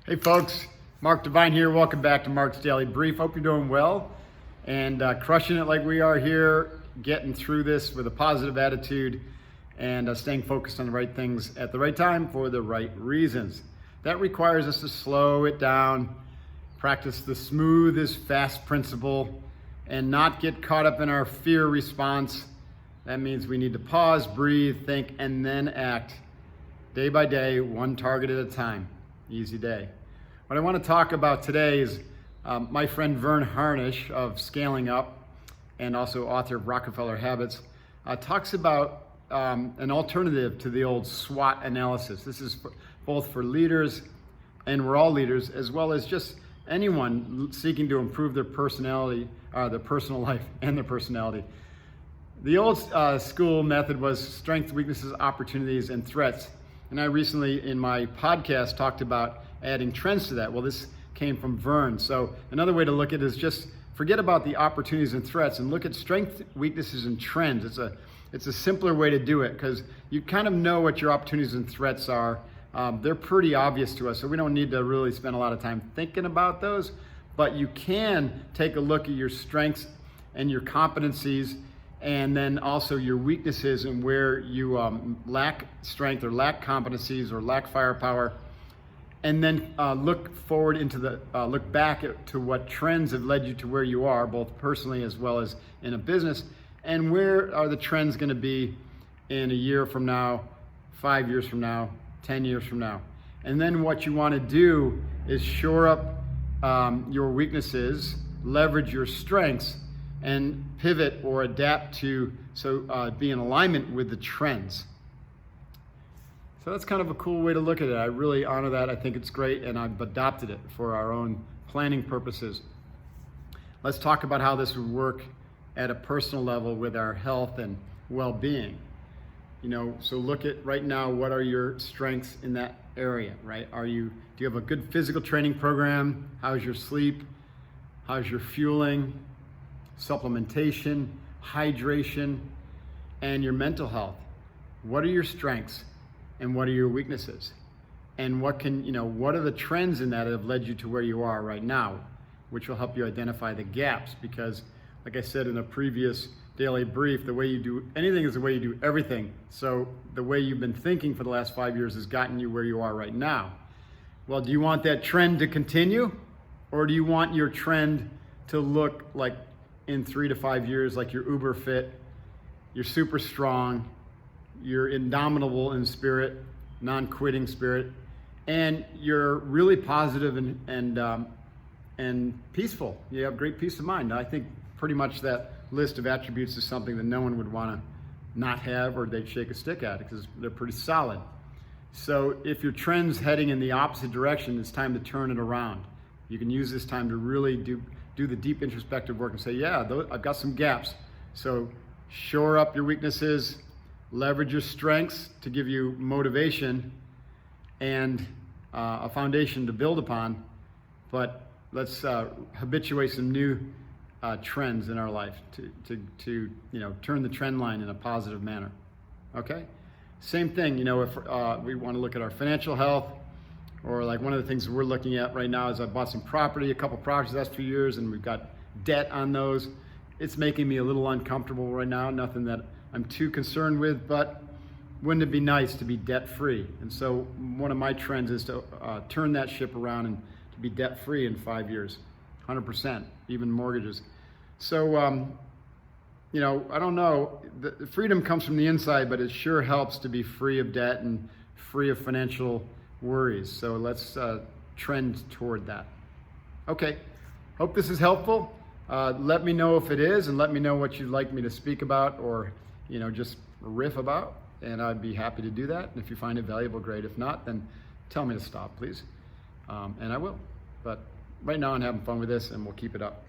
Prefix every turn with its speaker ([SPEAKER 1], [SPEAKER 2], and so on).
[SPEAKER 1] Hey folks, Mark Devine here. Welcome back to Mark's Daily Brief. Hope you're doing well and crushing it like we are here, getting through this with a positive attitude and staying focused on the right things at the right time for the right reasons. That requires us to slow it down, practice the smooth is fast principle, and not get caught up in our fear response. That means we need to pause, breathe, think, and then act day by day, one target at a time. Easy day. What I want to talk about today is my friend Vern Harnish of Scaling Up and also author of Rockefeller Habits talks about an alternative to the old SWOT analysis. This is both for leaders, and we're all leaders, as well as just anyone seeking to improve their personality, their personal life and their personality. The old school method was strengths, weaknesses, opportunities, and threats. And I recently, in my podcast, talked about adding trends to that. Well, this came from Vern. So another way to look at it is just forget about the opportunities and threats and look at strengths, weaknesses, and trends. It's a simpler way to do it because you kind of know what your opportunities and threats are. They're pretty obvious to us, so we don't need to really spend a lot of time thinking about those. But you can take a look at your strengths and your competencies, and then also your weaknesses and where you lack strength or lack competencies or lack firepower, and then look forward into look back to what trends have led you to where you are, both personally as well as in a business, and where are the trends going to be in a year from now, 5 years from now, 10 years from now. And then what you want to do is shore up your weaknesses, leverage your strengths, and pivot or adapt to be in alignment with the trends. So that's kind of a cool way to look at it. I really honor that. I think it's great, and I've adopted it for our own planning purposes. Let's talk about how this would work at a personal level with our health and well-being. So look at right now, what are your strengths in that area, right? Do you have a good physical training program? How's your sleep? How's your fueling? Supplementation, hydration, and your mental health. What are your strengths and what are your weaknesses? And what are the trends in that have led you to where you are right now, which will help you identify the gaps, because like I said in a previous daily brief, the way you do anything is the way you do everything. So the way you've been thinking for the last 5 years has gotten you where you are right now. Well, do you want that trend to continue, or do you want your trend to look like in 3 to 5 years, like you're uber fit, you're super strong, you're indomitable in spirit, non-quitting spirit, and you're really positive and peaceful. You have great peace of mind. I think pretty much that list of attributes is something that no one would want to not have, or they'd shake a stick at it, because they're pretty solid. So if your trend's heading in the opposite direction, it's time to turn it around. You can use this time to really do the deep introspective work and say, yeah, I've got some gaps. So shore up your weaknesses, leverage your strengths to give you motivation and a foundation to build upon. But let's habituate some new trends in our life to turn the trend line in a positive manner. Okay? Same thing, if we want to look at our financial health, or like one of the things we're looking at right now is I bought some property, a couple properties the last few years, and we've got debt on those. It's making me a little uncomfortable right now, nothing that I'm too concerned with, but wouldn't it be nice to be debt-free? And so one of my trends is to turn that ship around and to be debt-free in 5 years, 100%, even mortgages. So, I don't know, the freedom comes from the inside, but it sure helps to be free of debt and free of financial worries. So let's trend toward that. Okay, hope this is helpful. Let me know if it is, and let me know what you'd like me to speak about or just riff about, and I'd be happy to do that. And if you find it valuable, great. If not, then tell me to stop, please, and I will. But right now I'm having fun with this, and we'll keep it up.